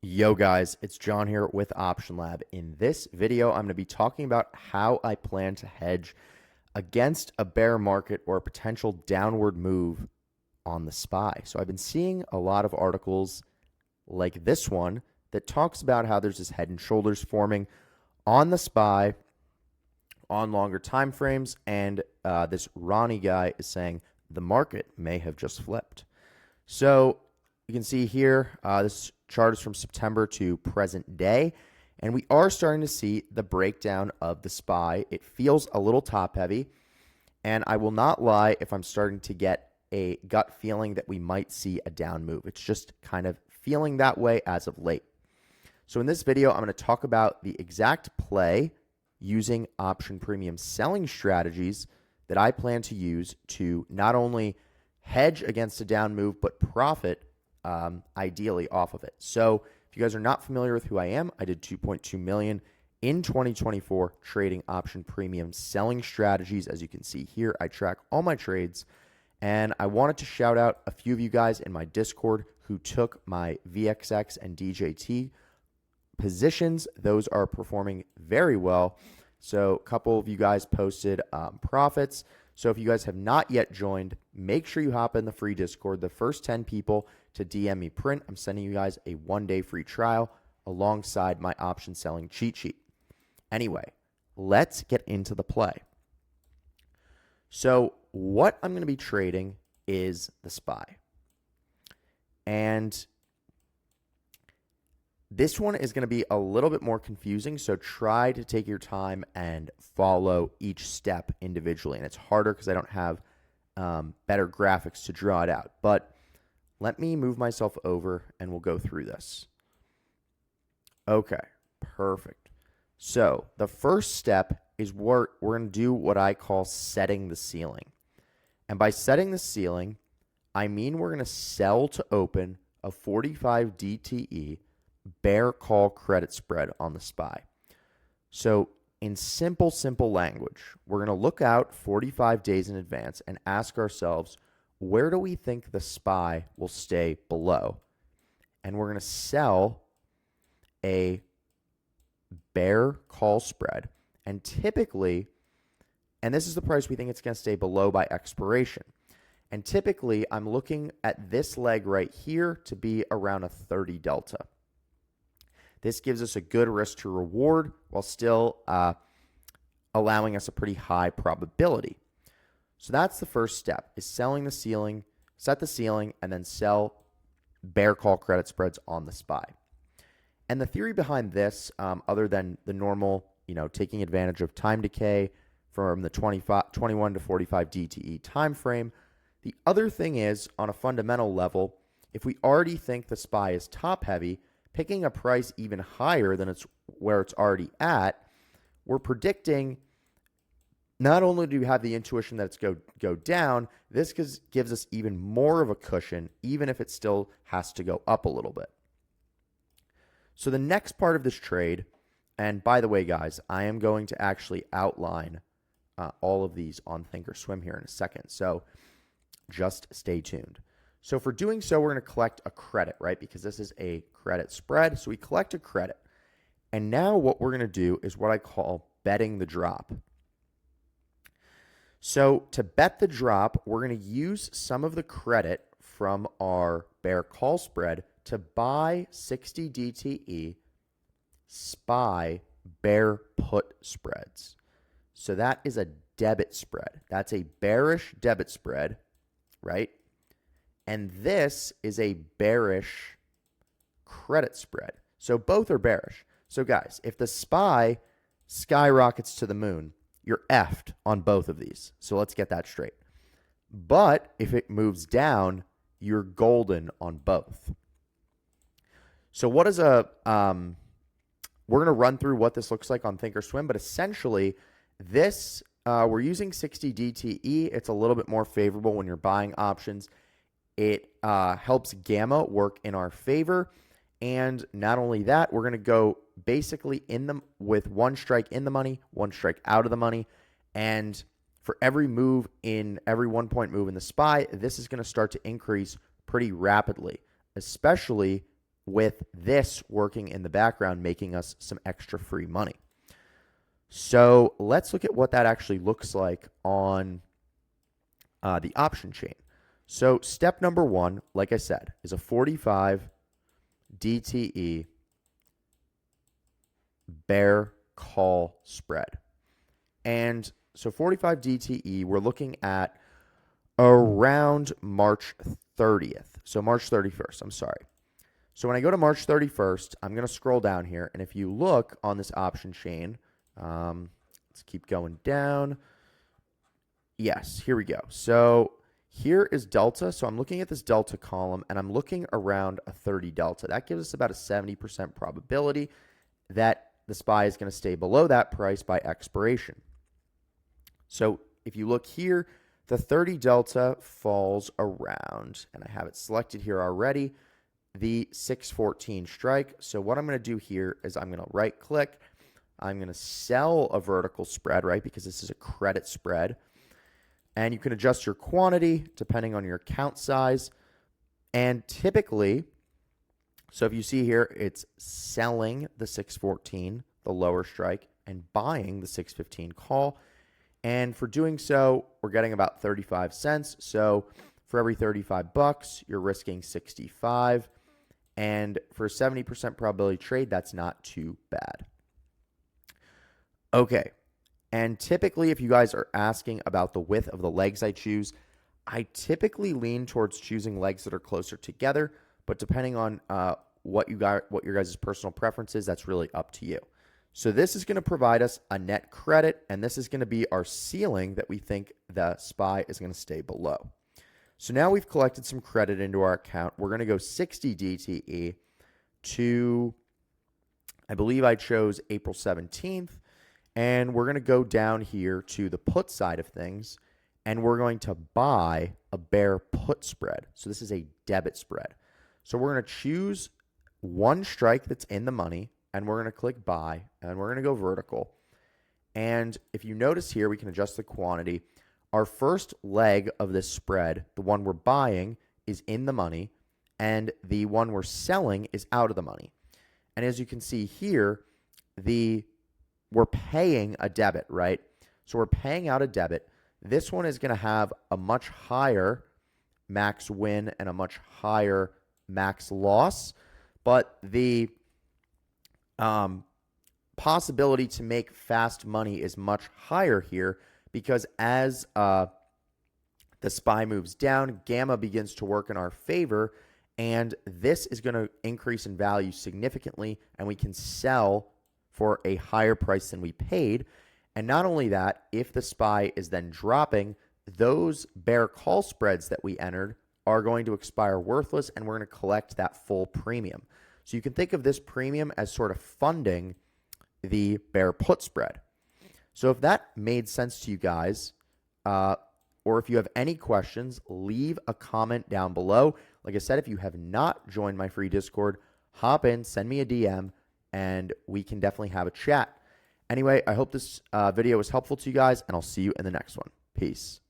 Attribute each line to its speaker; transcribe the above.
Speaker 1: Yo guys, it's John here with Option Lab. In this video, I'm going to be talking about how I plan to hedge against a bear market or a potential downward move on the SPY. So I've been seeing a lot of articles like this one that talks about how there's this head and shoulders forming on the SPY on longer time frames, and this Ronnie guy is saying the market may have just flipped. So you can see here, this chart is from September to present day, and we are starting to see the breakdown of the SPY. It feels a little top heavy, and I will not lie if I'm starting to get a gut feeling that we might see a down move. It's just kind of feeling that way as of late. So in this video, I'm going to talk about the exact play using option premium selling strategies that I plan to use to not only hedge against a down move, but profit ideally off of it. So if you guys are not familiar with who I am, I did 2.2 million in 2024 trading option premium selling strategies. As you can see here, I track all my trades, and I wanted to shout out a few of you guys in my Discord who took my VXX and DJT positions. Those are performing very well. So a couple of you guys posted profits. So if you guys have not yet joined, make sure you hop in the free Discord. The first 10 people to DM me print, I'm sending you guys a 1-day free trial alongside my option selling cheat sheet. Anyway, let's get into the play. So what I'm going to be trading is the SPY. And this one is going to be a little bit more confusing, so try to take your time and follow each step individually. And it's harder because I don't have better graphics to draw it out. But let me move myself over and we'll go through this. Okay, perfect. So the first step is we're going to do what I call setting the ceiling. And by setting the ceiling, I mean we're going to sell to open a 45 DTE bear call credit spread on the SPY. So in simple language, we're going to look out 45 days in advance and ask ourselves, where do we think the SPY will stay below? And we're going to sell a bear call spread. And typically, and this is the price we think it's going to stay below by expiration. And typically, I'm looking at this leg right here to be around a 30 delta. This gives us a good risk to reward while still allowing us a pretty high probability. So that's the first step, is selling the ceiling, set the ceiling, and then sell bear call credit spreads on the SPY. And the theory behind this, other than the normal, taking advantage of time decay from the 21 to 45 DTE time frame, the other thing is, on a fundamental level, if we already think the SPY is top heavy, picking a price even higher than where it's already at, we're predicting not only do we have the intuition that it's go down, this gives us even more of a cushion, even if it still has to go up a little bit. So the next part of this trade, and by the way, guys, I am going to actually outline all of these on Thinkorswim here in a second, so just stay tuned. So for doing so, we're going to collect a credit, right? Because this is a credit spread. So we collect a credit. And now what we're going to do is what I call betting the drop. So to bet the drop, we're going to use some of the credit from our bear call spread to buy 60 DTE SPY bear put spreads. So that is a debit spread. That's a bearish debit spread, right? And this is a bearish credit spread. So both are bearish. So guys, if the SPY skyrockets to the moon, you're effed on both of these. So let's get that straight. But if it moves down, you're golden on both. So what is we're going to run through what this looks like on Thinkorswim, but essentially this, we're using 60 DTE. It's a little bit more favorable when you're buying options. It helps gamma work in our favor. And not only that, we're going to go basically with one strike in the money, one strike out of the money. And for every 1 point move in the SPY, this is going to start to increase pretty rapidly, especially with this working in the background, making us some extra free money. So let's look at what that actually looks like on the option chain. So step number one, like I said, is a 45 DTE bear call spread. And so 45 DTE, we're looking at around March 30th. So March 31st, I'm sorry. So when I go to March 31st, I'm going to scroll down here. And if you look on this option chain, let's keep going down. Yes, here we go. So here is delta. So I'm looking at this delta column, and I'm looking around a 30 delta. That gives us about a 70% probability that the SPY is going to stay below that price by expiration. So if you look here, the 30 delta falls around, and I have it selected here already, the 614 strike. So what I'm going to do here is I'm going to right click. I'm going to sell a vertical spread, right, because this is a credit spread. And you can adjust your quantity depending on your account size. And typically, so if you see here, it's selling the 614, the lower strike, and buying the 615 call. And for doing so, we're getting about 35 cents. So for every 35 bucks, you're risking 65. And for a 70% probability trade, that's not too bad. Okay. And typically, if you guys are asking about the width of the legs I choose, I typically lean towards choosing legs that are closer together. But depending on what your guys' personal preference is, that's really up to you. So this is going to provide us a net credit, and this is going to be our ceiling that we think the SPY is going to stay below. So now we've collected some credit into our account. We're going to go 60 DTE to, I believe I chose April 17th. And we're going to go down here to the put side of things, and we're going to buy a bear put spread. So this is a debit spread. So we're going to choose one strike that's in the money, and we're going to click buy, and we're going to go vertical. And if you notice here, we can adjust the quantity. Our first leg of this spread, the one we're buying, is in the money, and the one we're selling is out of the money. And as you can see here, we're paying a debit, right? So we're paying out a debit. This one is going to have a much higher max win and a much higher max loss, but the possibility to make fast money is much higher here because as the SPY moves down, gamma begins to work in our favor, and this is going to increase in value significantly, and we can sell for a higher price than we paid. And not only that, if the SPY is then dropping, those bear call spreads that we entered are going to expire worthless, and we're going to collect that full premium. So you can think of this premium as sort of funding the bear put spread. So if that made sense to you guys, or if you have any questions, leave a comment down below. Like I said, if you have not joined my free Discord, hop in, send me a DM, and we can definitely have a chat. Anyway, I hope this video was helpful to you guys, and I'll see you in the next one. Peace.